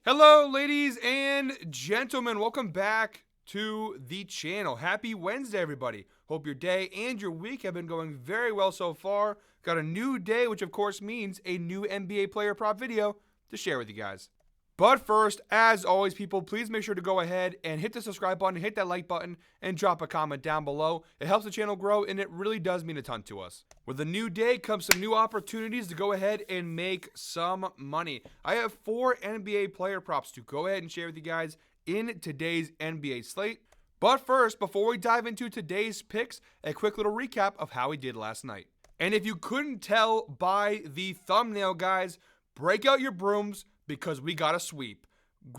Hello, ladies and gentlemen. Welcome back to the channel. Happy Wednesday, everybody. Hope your day and your week have been going very well so far. Got a new day, which of course means a new NBA player prop video to share with you guys. But first, as always, people, please make sure to go ahead and hit the subscribe button, hit that like button, and drop a comment down below. It helps the channel grow, and it really does mean a ton to us. With a new day comes some new opportunities to go ahead and make some money. I have 4 NBA player props to go ahead and share with you guys in today's NBA slate. But first, before we dive into today's picks, a quick little recap of how we did last night. And if you couldn't tell by the thumbnail, guys, break out your brooms, because we got a sweep.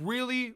Really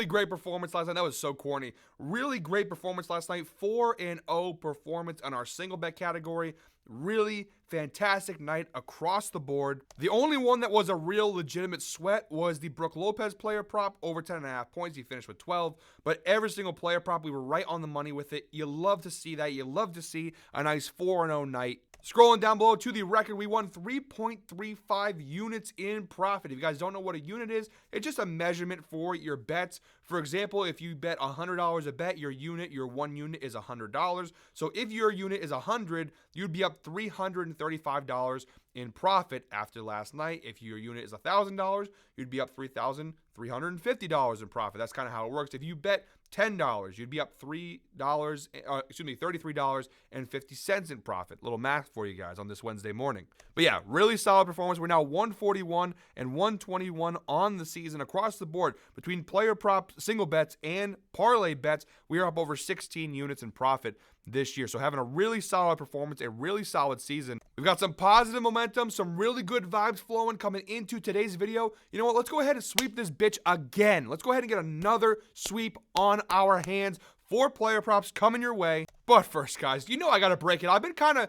great performance last night. That was so corny. Really great performance last night. 4-0 performance on our single bet category. Really fantastic night across the board. The only one that was a real legitimate sweat was the Brook Lopez player prop over 10.5 points. He finished with 12, but every single player prop, we were right on the money with it. You love to see that. You love to see a nice 4-0 night. Scrolling down below to the record, we won 3.35 units in profit. If you guys don't know what a unit is, it's just a measurement for your bets. For example, if you bet $100 a bet, your one unit is $100. So if your unit is 100, you'd be up $335 in profit after last night. If your unit is $1,000, you'd be up $3,350 in profit. That's kind of how it works. If you bet $10, you'd be up $33.50 in profit. Little math for you guys on this Wednesday morning. But yeah, really solid performance. We're now 141 and 121 on the season across the board between player props, single bets, and parlay bets. We are up over 16 units in profit this year. So having a really solid performance, a really solid season. We've got some positive momentum, some really good vibes flowing coming into today's video. You know what? Let's go ahead and sweep this bitch again. Let's go ahead and get another sweep on our hands. 4 player props coming your way. But first, guys, you know I gotta break it. I've been kind of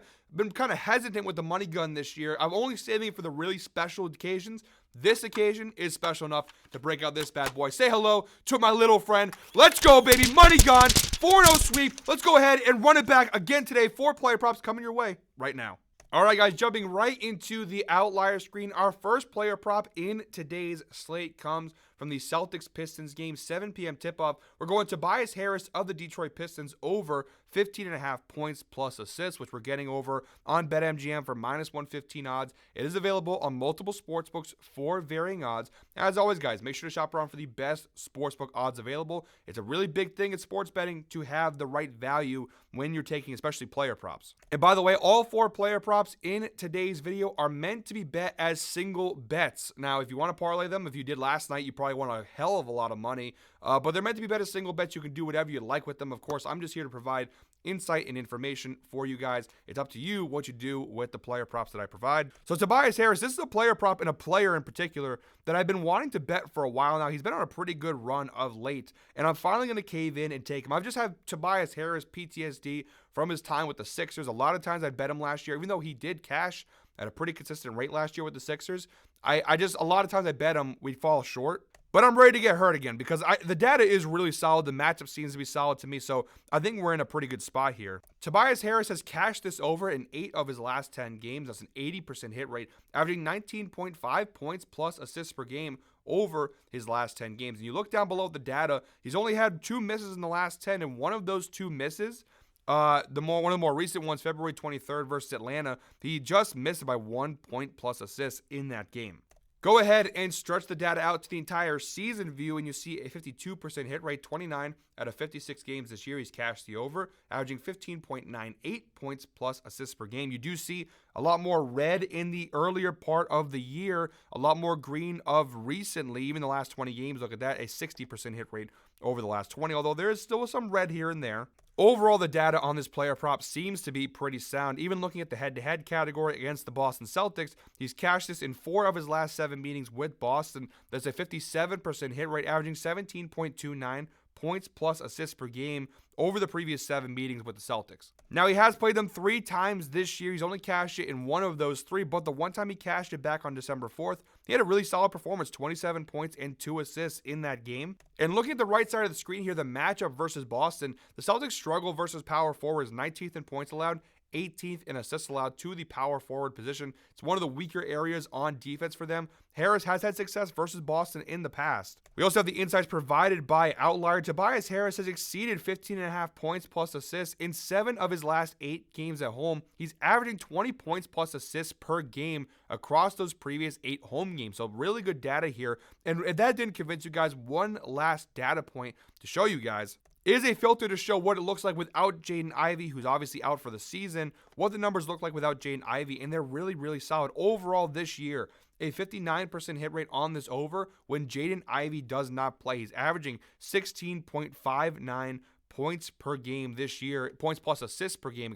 hesitant with the money gun this year. I'm only saving it for the really special occasions. This occasion is special enough to break out this bad boy. Say hello to my little friend. Let's go, baby. Money gun. 4-0 sweep. Let's go ahead and run it back again today. 4 player props coming your way right now. All right, guys, jumping right into the outlier screen. Our first player prop in today's slate comes from the Celtics-Pistons game, 7 p.m. tip-off. We're going to Tobias Harris of the Detroit Pistons over 15.5 points plus assists, which we're getting over on BetMGM for -115 odds. It is available on multiple sportsbooks for varying odds. As always, guys, make sure to shop around for the best sportsbook odds available. It's a really big thing in sports betting to have the right value when you're taking especially player props. And by the way, all 4 player props in today's video are meant to be bet as single bets. Now, if you want to parlay them, if you did last night, you probably won a hell of a lot of money. But they're meant to be bet as single bets. You can do whatever you like with them. Of course, I'm just here to provide insight and information for you guys. It's up to you what you do with the player props that I provide. So Tobias Harris, this is a player prop and a player in particular that I've been wanting to bet for a while now. He's been on a pretty good run of late, and I'm finally going to cave in and take him. I've just had Tobias Harris PTSD from his time with the Sixers. A lot of times I bet him last year, even though he did cash at a pretty consistent rate last year with the Sixers. A lot of times I bet him, we'd fall short. But I'm ready to get hurt again because the data is really solid. The matchup seems to be solid to me, so I think we're in a pretty good spot here. Tobias Harris has cashed this over in 8 of his last 10 games. That's an 80% hit rate, averaging 19.5 points plus assists per game over his last 10 games. And you look down below the data, he's only had 2 misses in the last 10, and one of those 2 misses, one of the more recent ones, February 23rd versus Atlanta, he just missed by 1 point plus assists in that game. Go ahead and stretch the data out to the entire season view, and you see a 52% hit rate, 29 out of 56 games this year. He's cashed the over, averaging 15.98 points plus assists per game. You do see a lot more red in the earlier part of the year, a lot more green of recently, even the last 20 games. Look at that, a 60% hit rate over the last 20, although there is still some red here and there. Overall, the data on this player prop seems to be pretty sound. Even looking at the head-to-head category against the Boston Celtics, he's cashed this in 4 of his last 7 meetings with Boston. That's a 57% hit rate, averaging 17.29 points plus assists per game over the previous 7 meetings with the Celtics. Now, he has played them 3 times this year. He's only cashed it in 1 of those 3, but the one time he cashed it back on December 4th, he had a really solid performance, 27 points and 2 assists in that game. And looking at the right side of the screen here, the matchup versus Boston, the Celtics struggle versus power forwards, 19th in points allowed, 18th in assists allowed to the power forward position. It's one of the weaker areas on defense for them. Harris has had success versus Boston in the past. We also have the insights provided by Outlier. Tobias Harris has exceeded 15.5 points plus assists in 7 of his last 8 games at home. He's averaging 20 points plus assists per game across those previous 8 home games. So really good data here. And if that didn't convince you guys, one last data point to show you guys is a filter to show what it looks like without Jaden Ivey, who's obviously out for the season, what the numbers look like without Jaden Ivey, and they're really, really solid. Overall this year, a 59% hit rate on this over when Jaden Ivey does not play. He's averaging 16.59 points per game this year, points plus assists per game,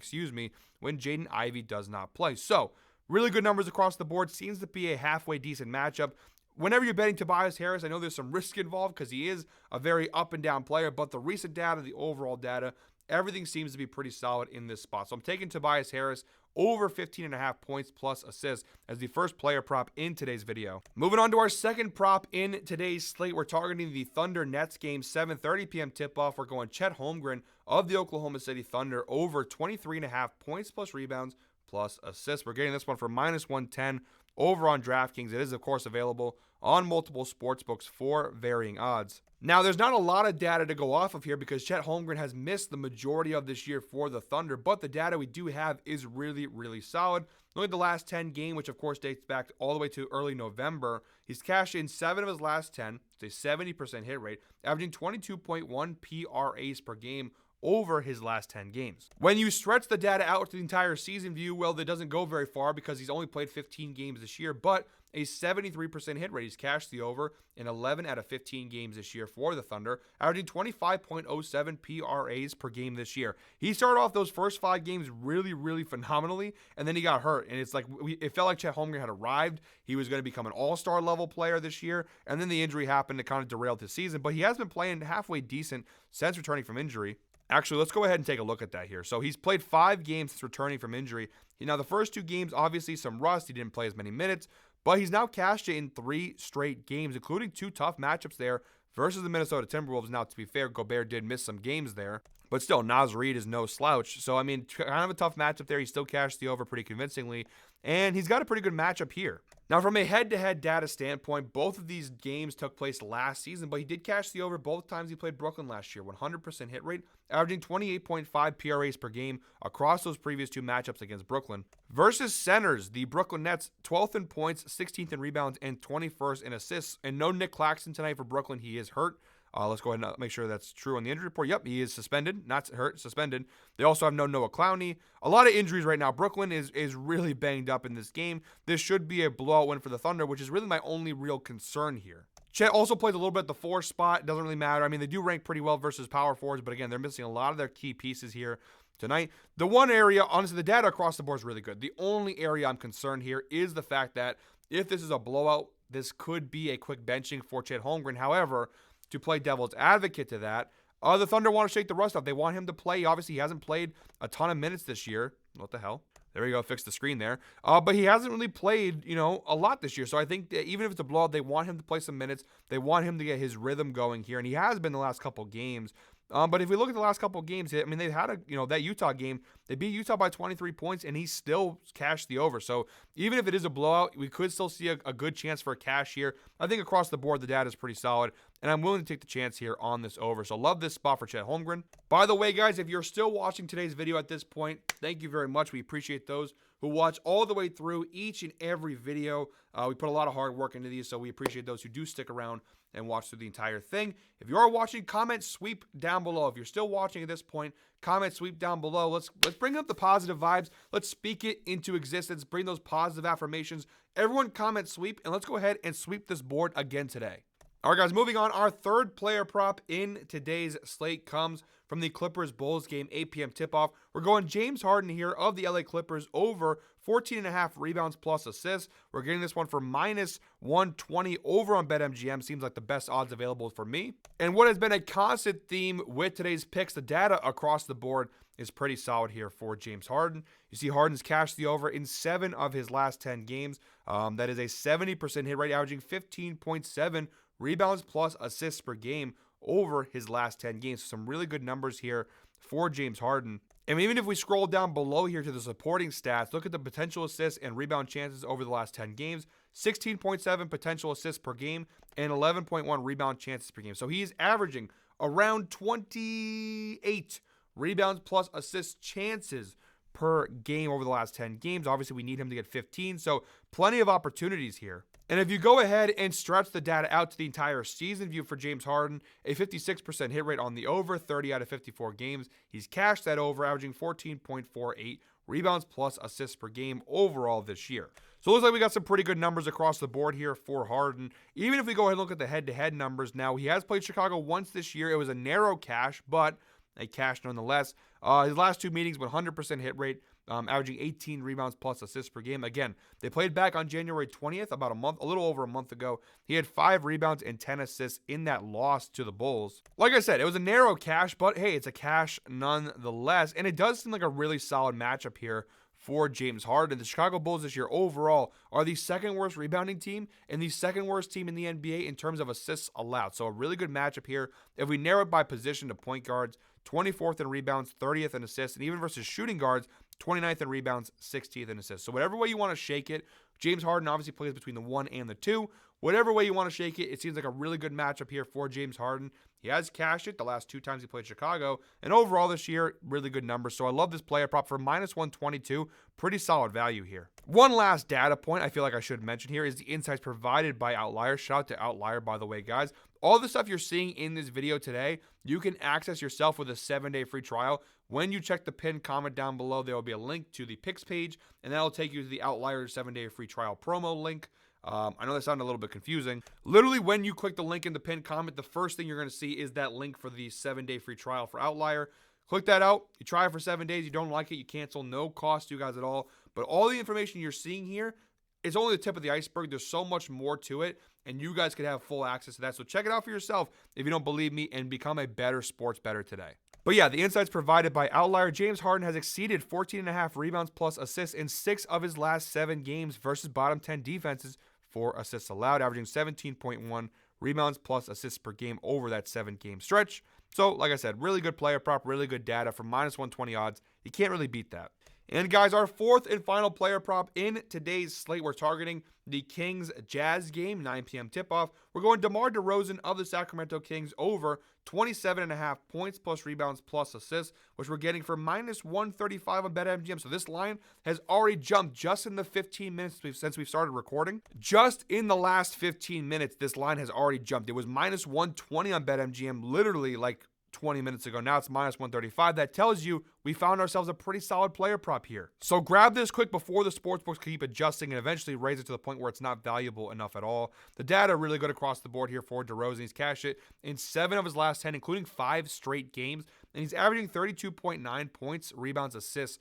when Jaden Ivey does not play. So, really good numbers across the board. Seems to be a halfway decent matchup. Whenever you're betting Tobias Harris, I know there's some risk involved because he is a very up and down player, but the recent data, the overall data, everything seems to be pretty solid in this spot. So I'm taking Tobias Harris over 15.5 points plus assists as the first player prop in today's video. Moving on to our second prop in today's slate, we're targeting the Thunder Nets game, 7:30 p.m. tip-off. We're going Chet Holmgren of the Oklahoma City Thunder over 23.5 points plus rebounds plus assists. We're getting this one for -110 over on DraftKings. It is, of course, available on multiple sportsbooks for varying odds. Now, there's not a lot of data to go off of here because Chet Holmgren has missed the majority of this year for the Thunder, but the data we do have is really, really solid. Look at the last 10 game, which of course dates back all the way to early November. He's cashed in 7 of his last 10. It's a 70% hit rate, averaging 22.1 PRAs per game over his last 10 games. When you stretch the data out to the entire season view, well, that doesn't go very far because he's only played 15 games this year, but a 73% hit rate. He's cashed the over in 11 out of 15 games this year for the Thunder, averaging 25.07 PRAs per game this year. He started off those first 5 games really, really phenomenally, and then he got hurt. And it's like, it felt like Chet Holmgren had arrived. He was going to become an all-star level player this year, and then the injury happened to kind of derail his season, but he has been playing halfway decent since returning from injury. Actually, let's go ahead and take a look at that here. So he's played 5 games since returning from injury. Now, the first 2 games, obviously some rust. He didn't play as many minutes, but he's now cashed it in 3 straight games, including 2 tough matchups there versus the Minnesota Timberwolves. Now, to be fair, Gobert did miss some games there, but still, Naz Reid is no slouch. So, I mean, kind of a tough matchup there. He still cashed the over pretty convincingly, and he's got a pretty good matchup here. Now, from a head-to-head data standpoint, both of these games took place last season, but he did cash the over both times he played Brooklyn last year. 100% hit rate, averaging 28.5 PRAs per game across those previous 2 matchups against Brooklyn. Versus centers, the Brooklyn Nets, 12th in points, 16th in rebounds, and 21st in assists. And no Nick Claxton tonight for Brooklyn. He is hurt. Let's go ahead and make sure that's true on the injury report. Yep, he is suspended, not hurt, suspended. They also have no Noah Clowney. A lot of injuries right now. Brooklyn is really banged up in this game. This should be a blowout win for the Thunder, which is really my only real concern here. Chet also plays a little bit at the 4 spot. Doesn't really matter. I mean, they do rank pretty well versus power forwards, but again, they're missing a lot of their key pieces here tonight. The one area, honestly, the data across the board is really good. The only area I'm concerned here is the fact that if this is a blowout, this could be a quick benching for Chet Holmgren. However, to play devil's advocate to that, the Thunder want to shake the rust off. They want him to play. Obviously, he hasn't played a ton of minutes this year. What the hell? There we go. Fix the screen there. But he hasn't really played, a lot this year. So I think that even if it's a blowout, they want him to play some minutes. They want him to get his rhythm going here. And he has been the last couple games. But if we look at the last couple of games, I mean, they've had that Utah game. They beat Utah by 23 points, and he still cashed the over. So even if it is a blowout, we could still see a good chance for a cash here. I think across the board, the data is pretty solid, and I'm willing to take the chance here on this over. So love this spot for Chet Holmgren. By the way, guys, if you're still watching today's video at this point, thank you very much. We appreciate those who watch all the way through each and every video. We put a lot of hard work into these, so we appreciate those who do stick around and watch through the entire thing. If you are watching, comment sweep down below. If you're still watching at this point, comment sweep down below. Let's bring up the positive vibes. Let's speak it into existence. Bring those positive affirmations. Everyone comment sweep, and let's go ahead and sweep this board again today. All right, guys, moving on. Our third player prop in today's slate comes from the Clippers-Bulls game, 8 p.m. tip-off. We're going James Harden here of the LA Clippers over 14.5 rebounds plus assists. We're getting this one for -120 over on BetMGM. Seems like the best odds available for me. And what has been a constant theme with today's picks, the data across the board is pretty solid here for James Harden. You see Harden's cashed the over in 7 of his last 10 games. That is a 70% hit rate, averaging 15.7 rebounds plus assists per game over his last 10 games. So some really good numbers here for James Harden. And even if we scroll down below here to the supporting stats, look at the potential assists and rebound chances over the last 10 games. 16.7 potential assists per game and 11.1 rebound chances per game. So he's averaging around 28 rebounds plus assist chances per game over the last 10 games. Obviously, we need him to get 15, so plenty of opportunities here. And if you go ahead and stretch the data out to the entire season view for James Harden, a 56% hit rate on the over, 30 out of 54 games. He's cashed that over, averaging 14.48 rebounds plus assists per game overall this year. So it looks like we got some pretty good numbers across the board here for Harden. Even if we go ahead and look at the head-to-head numbers now, he has played Chicago once this year. It was a narrow cash, but a cash nonetheless. His last 2 meetings, 100% hit rate, averaging 18 rebounds plus assists per game. Again, they played back on January 20th, about a little over a month ago. He had 5 rebounds and 10 assists in that loss to the Bulls. Like I said, it was a narrow cash, but hey, it's a cash nonetheless. And it does seem like a really solid matchup here for James Harden. The Chicago Bulls this year overall are the second worst rebounding team and the second worst team in the NBA in terms of assists allowed. So a really good matchup here. If we narrow it by position to point guards, 24th in rebounds, 30th in assists, and even versus shooting guards, 29th in rebounds, 60th in assists. So whatever way you want to shake it, James Harden obviously plays between the 1 and the 2. Whatever way you want to shake it, it seems like a really good matchup here for James Harden. He has cashed it the last 2 times he played Chicago. And overall this year, really good numbers. So I love this player prop for -122. Pretty solid value here. One last data point I feel like I should mention here is the insights provided by Outlier. Shout out to Outlier, by the way, guys. All the stuff you're seeing in this video today, you can access yourself with a 7-day free trial. When you check the pinned comment down below, there will be a link to the picks page, and that'll take you to the Outlier 7-day free trial promo link. I know that sounded a little bit confusing. Literally, when you click the link in the pinned comment, the first thing you're going to see is that link for the 7-day free trial for Outlier. Click that out. You try it for 7 days. You don't like it, you cancel. No cost to you guys at all. But all the information you're seeing here is only the tip of the iceberg. There's so much more to it, and you guys could have full access to that. So check it out for yourself if you don't believe me, and become a better sports bettor today. But yeah, the insights provided by Outlier. James Harden has exceeded 14.5 rebounds plus assists in 6 of his last 7 games versus bottom 10 defenses for assists allowed, averaging 17.1 rebounds plus assists per game over that 7-game stretch. So, like I said, really good player prop, really good data for -120 odds. You can't really beat that. And guys, our 4th and final player prop in today's slate, we're targeting the Kings-Jazz game, 9 p.m. tip-off. We're going DeMar DeRozan of the Sacramento Kings over 27.5 points plus rebounds plus assists, which we're getting for -135 on BetMGM. So this line has already jumped just in the 15 minutes since we've started recording. Just in the last 15 minutes, this line has already jumped. It was -120 on BetMGM literally like 20 minutes ago. Now it's -135. That tells you we found ourselves a pretty solid player prop here. So grab this quick before the sportsbooks keep adjusting and eventually raise it to the point where it's not valuable enough at all. The data really good across the board here for DeRozan. He's cashed it in 7 of his last 10, including 5 straight games, and he's averaging 32.9 points, rebounds, assists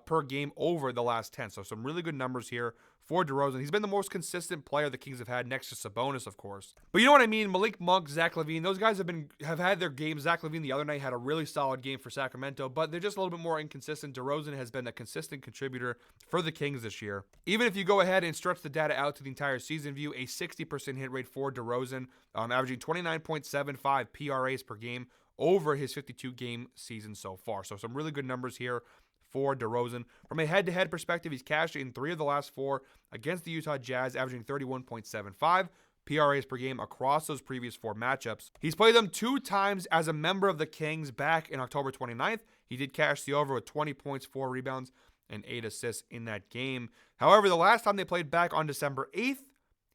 per game over the last 10. So some really good numbers here for DeRozan. He's been the most consistent player the Kings have had, next to Sabonis, of course. But you know what I mean? Malik Monk, Zach LaVine, those guys have had their games. Zach LaVine the other night had a really solid game for Sacramento, but they're just a little bit more inconsistent. DeRozan has been a consistent contributor for the Kings this year. Even if you go ahead and stretch the data out to the entire season view, a 60% hit rate for DeRozan, averaging 29.75 PRAs per game over his 52-game season so far. So some really good numbers here for DeRozan. From a head-to-head perspective, he's cashed in 3 of the last 4 against the Utah Jazz, averaging 31.75 PRAs per game across those previous 4 matchups. He's played them 2 times as a member of the Kings back in October 29th. He did cash the over with 20 points, 4 rebounds, and 8 assists in that game. However, the last time they played back on December 8th,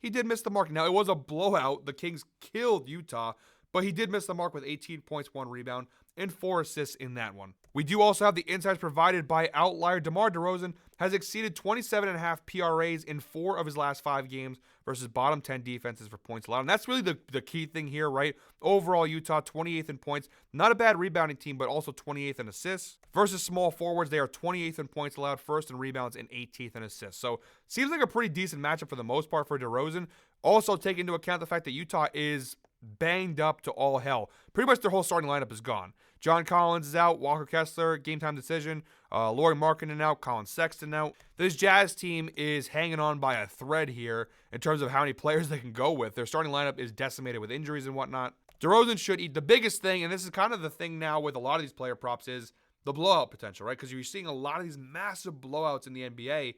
he did miss the mark. Now, it was a blowout. The Kings killed Utah, but he did miss the mark with 18 points, 1 rebound, and 4 assists in that one. We do also have the insights provided by Outlier. DeMar DeRozan has exceeded 27.5 PRAs in 4 of his last 5 games versus bottom 10 defenses for points allowed. And that's really the key thing here, right? Overall, Utah, 28th in points. Not a bad rebounding team, but also 28th in assists. Versus small forwards, they are 28th in points allowed, 1st in rebounds, and 18th in assists. So, seems like a pretty decent matchup for the most part for DeRozan. Also, take into account the fact that Utah is banged up to all hell. Pretty much their whole starting lineup is gone. John Collins is out, Walker Kessler, game time decision, Lauri Markkanen out, Colin Sexton out. This Jazz team is hanging on by a thread here in terms of how many players they can go with. Their starting lineup is decimated with injuries and whatnot. DeRozan should eat. The biggest thing, and this is kind of the thing now with a lot of these player props, is the blowout potential, right? Because you're seeing a lot of these massive blowouts in the NBA.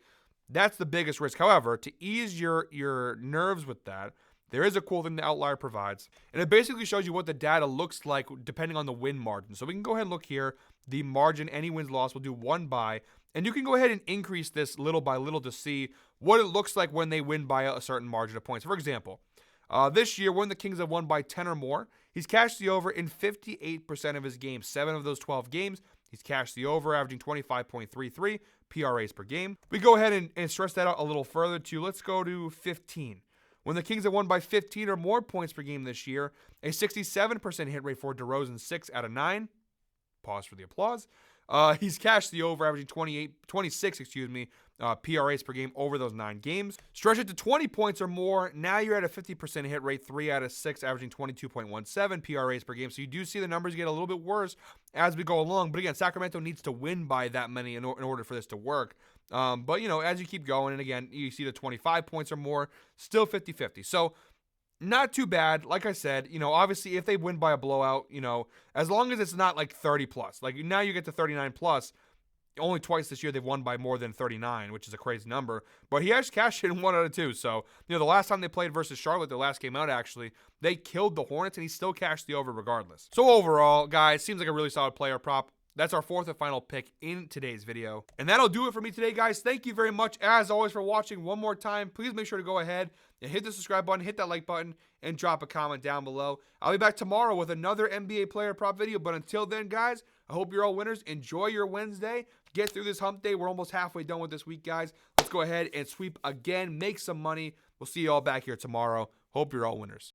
That's the biggest risk. However, to ease your nerves with that, there is a cool thing the outlier provides, and it basically shows you what the data looks like depending on the win margin. So we can go ahead and look here. The margin, any wins loss, we'll do 1 by, and you can go ahead and increase this little by little to see what it looks like when they win by a certain margin of points. For example, this year, when the Kings have won by 10 or more, he's cashed the over in 58% of his games. 7 of those 12 games, he's cashed the over, averaging 25.33 PRAs per game. We go ahead and stress that out a little further too. Let's go to 15. When the Kings have won by 15 or more points per game this year, a 67% hit rate for DeRozan, 6 out of 9. Pause for the applause. He's cashed the over, averaging 26 PRAs per game over those 9 games. Stretch it to 20 points or more. Now you're at a 50% hit rate, 3 out of 6, averaging 22.17 PRAs per game. So you do see the numbers get a little bit worse as we go along. But again, Sacramento needs to win by that many in order for this to work. But, as you keep going, and again, you see the 25 points or more, still 50-50. So not too bad. Like I said, obviously if they win by a blowout, as long as it's not like 30 plus, like now you get to 39 plus. Only twice this year they've won by more than 39, which is a crazy number. But he has cashed in 1 out of 2. So, the last time they played versus Charlotte, their last game out actually, they killed the Hornets and he still cashed the over regardless. So overall, guys, seems like a really solid player prop. That's our 4th and final pick in today's video. And that'll do it for me today, guys. Thank you very much, as always, for watching. One more time, please make sure to go ahead and hit the subscribe button, hit that like button, and drop a comment down below. I'll be back tomorrow with another NBA player prop video. But until then, guys, I hope you're all winners. Enjoy your Wednesday. Get through this hump day. We're almost halfway done with this week, guys. Let's go ahead and sweep again. Make some money. We'll see you all back here tomorrow. Hope you're all winners.